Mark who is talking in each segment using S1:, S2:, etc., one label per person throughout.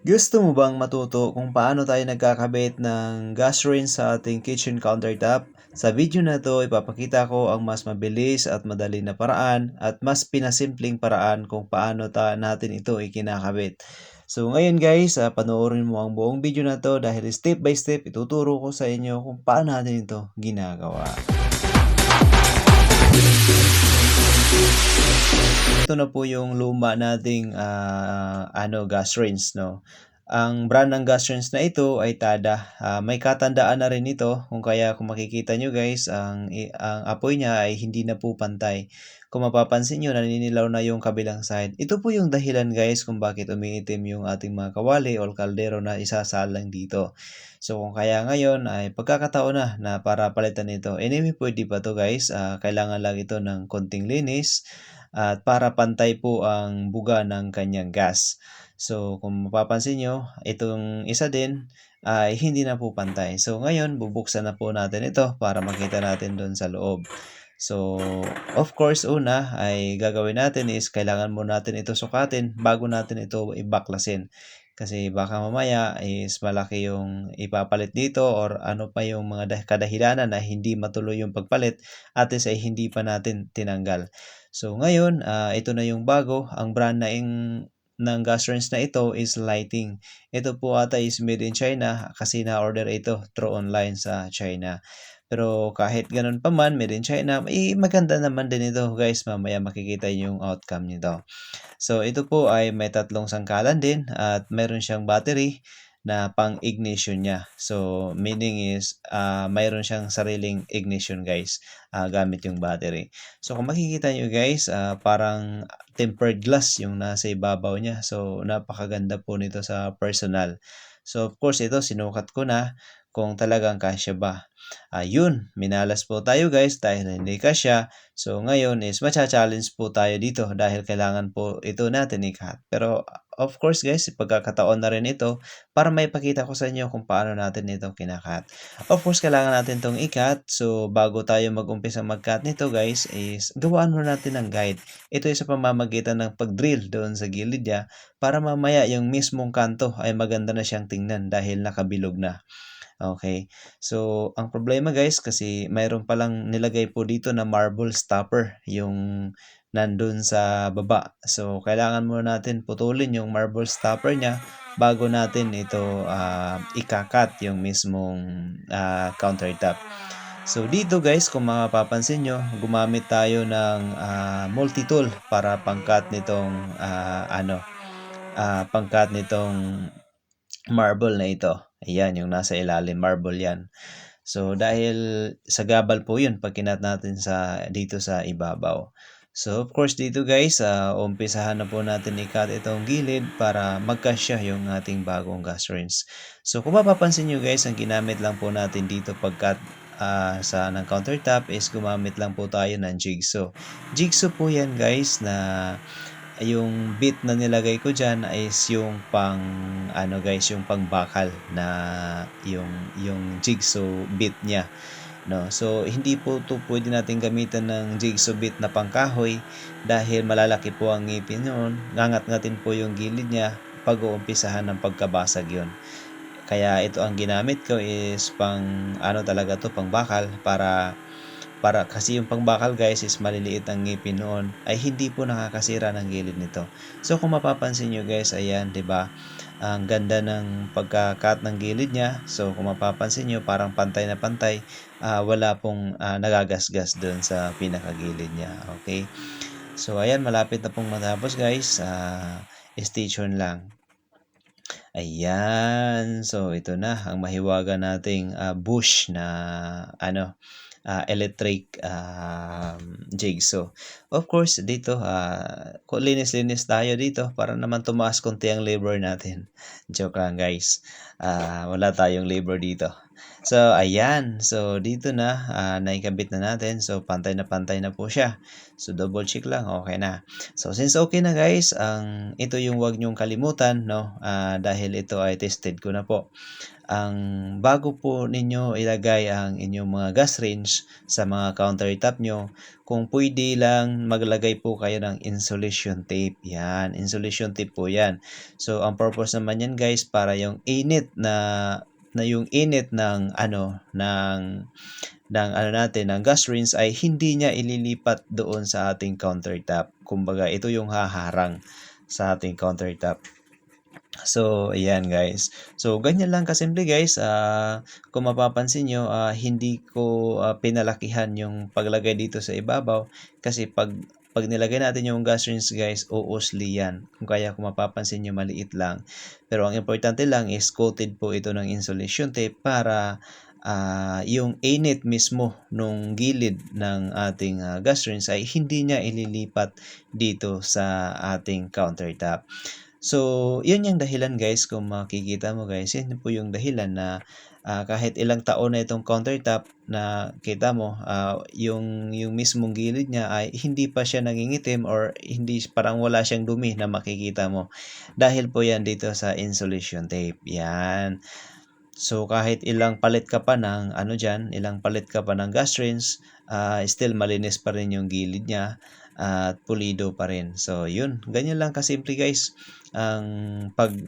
S1: Gusto mo bang matuto kung paano tayo nagkakabit ng gas rinse sa ating kitchen countertop? Sa video na to, ipapakita ko ang mas mabilis at madali na paraan at mas pinasimpleng paraan kung paano natin ito ikinakabit. So ngayon guys, panoorin mo ang buong video na to dahil step by step ituturo ko sa inyo kung paano natin ito ginagawa. Ito na po yung luma nating gas rinse, no. Ang brand ng gas rinse na ito ay Tada. May katandaan na rin ito kung kung makikita nyo guys, ang apoy niya ay hindi na po pantay. Kung mapapansin nyo, naninilaw na yung kabilang side. Ito po yung dahilan guys kung bakit umiitim yung ating mga kawali o kaldero na isasalang dito. So kung kaya ngayon ay pagkakataon na para palitan ito. Anyway, pwede pa to guys. Kailangan lang ito ng konting linis at para pantay po ang buga ng kanyang gas. So kung mapapansin nyo, itong isa din ay hindi na po pantay. So ngayon, bubuksan na po natin ito para makita natin doon sa loob. So of course, una ay gagawin natin is kailangan muna natin ito sukatin bago natin ito ibaklasin. Kasi baka mamaya is malaki yung ipapalit dito or ano pa yung mga kadahilanan na hindi matuloy yung pagpalit at is ay hindi pa natin tinanggal. So ngayon, ito na yung bago. Ang brand ng gas rinse na ito is Lighting. Ito po ata is made in China kasi na-order ito through online sa China. Pero kahit ganun pa man, made in China, maganda naman din ito guys. Mamaya makikita yung outcome nito. So ito po ay may tatlong sangkalan din at meron siyang battery na pang-ignition niya. So meaning is mayroon siyang sariling ignition guys, gamit yung battery. So kung makikita nyo guys, parang tempered glass yung nasa ibabaw niya. So napakaganda po nito sa personal. So of course ito sinukat ko na kung talagang kasya ba. Yun, minalas po tayo guys dahil hindi kasya. So ngayon is matcha-challenge po tayo dito dahil kailangan po ito natin i-cut. Pero of course guys, pagkakataon na rin ito para maipakita ko sa inyo kung paano natin ito kinakat. Of course, kailangan natin itong i-cut. So bago tayo mag-umpisa mag-cut nito guys is gawaan muna natin ng guide. Ito ay sa pamamagitan ng pag-drill doon sa gilid niya para mamaya yung mismong kanto ay maganda na siyang tingnan dahil nakabilog na. Okay. So, ang problema guys kasi mayroon palang nilagay po dito na marble stopper yung nandun sa baba. So, kailangan muna natin putulin yung marble stopper niya bago natin ito ikakat yung mismong countertop. So, dito guys, kung mapapansin nyo, gumamit tayo ng multi-tool para pangkat nitong pangkat nitong marble na ito. Ayan, yung nasa ilalim, marble yan. So, dahil sa gabal po yun, pag kinat natin dito sa ibabaw. So, of course, dito guys, umpisahan na po natin i-cut itong gilid para magkasya yung ating bagong gas rinse. So, kung mapapansin nyo guys, ang ginamit lang po natin dito pag-cut ng countertop is gumamit lang po tayo ng jigsaw. Jigsaw po yan guys na yung bit na nilagay ko dyan is yung yung pang bakal na yung jigsaw bit niya, no. So hindi po to pwede natin gamitan ng jigsaw bit na pangkahoy dahil malalaki po ang ngipin noon. Ngangat-ngatin po yung gilid niya pag uumpisahan ng pagkabasag yon. Kaya ito ang ginamit ko is talaga to pang bakal para kasi yung pangbakal guys is maliliit ang ngipin noon ay hindi po nakakasira ng gilid nito. So kung mapapansin nyo guys, ayan, 'di ba? Ang ganda ng pagka-cut ng gilid niya. So kung mapapansin nyo, parang pantay na pantay, wala pong nagagasgas doon sa pinakagilid niya. Okay? So ayan, malapit na pong matapos guys. Stay tuned lang. Ayan. So ito na ang mahiwaga nating bush na electric jigsaw. Of course, dito linis-linis tayo dito para naman tumaas konti ang labor natin. Joke lang guys. Wala tayong labor dito. So, ayan. So, dito na, naikabit na natin. So, pantay na po siya. So, double check lang, okay na. So, since okay na guys, ito yung wag nyong kalimutan, no? Dahil ito ay tested ko na po. Ang bago po ninyo ilagay ang inyong mga gas range sa mga countertop nyo, kung pwede lang maglagay po kayo ng insulation tape. Yan, insulation tape po yan. So, ang purpose naman yan guys, para yung init na yung init ng natin ng gas rinse ay hindi niya ililipat doon sa ating countertop. Kumbaga ito yung haharang sa ating countertop. So, ayan guys. So, ganyan lang kasimple guys. Kung mapapansin nyo, hindi ko pinalakihan yung paglagay dito sa ibabaw kasi pag nilagay natin yung gas rinse guys, uusli yan. Kung mapapansin nyo, maliit lang. Pero ang importante lang is coated po ito ng insulation tape para yung init mismo nung gilid ng ating gas rinse ay hindi niya ililipat dito sa ating countertop. So, yun yung dahilan guys, kung makikita mo guys, yun po yung dahilan na kahit ilang taon na itong countertop na kita mo, yung mismong gilid niya ay hindi pa siya nangingitim or hindi parang wala siyang dumi na makikita mo. Dahil po yan dito sa insulation tape. Yan. So kahit ilang palit ka pa ng ilang palit ka pa ng gas rinse, still malinis pa rin yung gilid niya at pulido pa rin. So yun, ganyan lang kasimple guys ang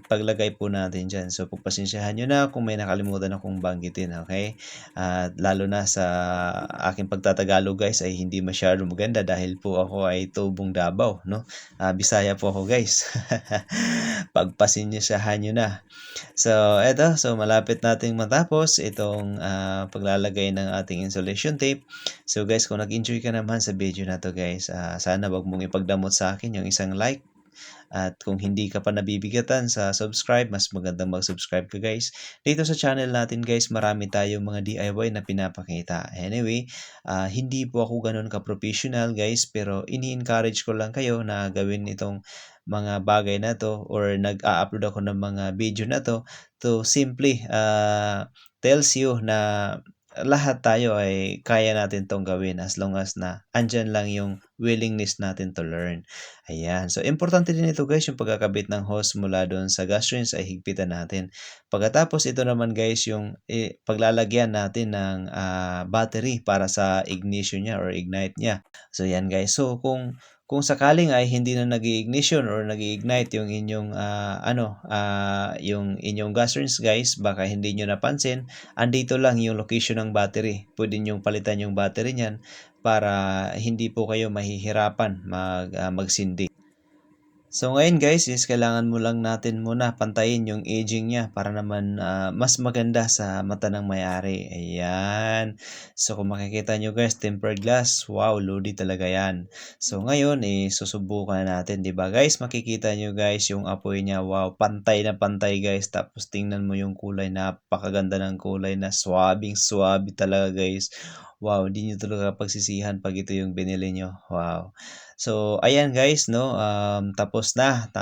S1: paglagay po natin diyan. So pagpasensyahan niyo na kung may nakalimutan akong banggitin, okay? At lalo na sa aking pagtatagalog guys ay hindi masyado maganda dahil po ako ay tubong Davao, no? Bisaya po ako guys. Pagpasensyahan niyo na. So, so malapit nating matapos itong paglalagay ng ating insulation tape. So guys, kung nag-enjoy ka naman sa video na to guys, sana wag mong ipagdamot sa akin yung isang like. At kung hindi ka pa nabibigatan sa subscribe, mas magandang mag-subscribe ka guys. Dito sa channel natin guys, marami tayong mga DIY na pinapakita. Anyway, hindi po ako ganun ka-professional guys, pero ini-encourage ko lang kayo na gawin itong mga bagay na to or nag-a-upload ako ng mga video na to simply tells you na lahat tayo ay kaya natin tong gawin as long as na andyan lang yung willingness natin to learn. Ayan. So, importante din ito guys, yung pagkakabit ng hose mula doon sa gas rinse ay higpitan natin. Pagkatapos ito naman guys, yung paglalagyan natin ng battery para sa ignition niya or ignite niya. So, yan guys. So, kung sakaling ay hindi na nag-ignition or nag-ignite yung inyong yung inyong gas rinse guys, baka hindi nyo napansin, andito lang yung location ng battery. Pwede nyo palitan yung battery niyan para hindi po kayo mahihirapan magsindi. So ngayon guys is kailangan mo lang natin muna pantayin yung aging niya para naman mas maganda sa mata ng may-ari. Ayan. So kung makikita nyo guys, tempered glass. Wow, lodi talaga yan. So ngayon susubukan natin, 'di ba guys? Makikita nyo guys yung apoy niya. Wow, pantay na pantay guys. Tapos tingnan mo yung kulay, napakaganda ng kulay na swabing swabe talaga guys. Wow, hindi nyo talaga pagsisihan pag ito yung binili nyo. Wow. So, ayan guys, no? Tapos na.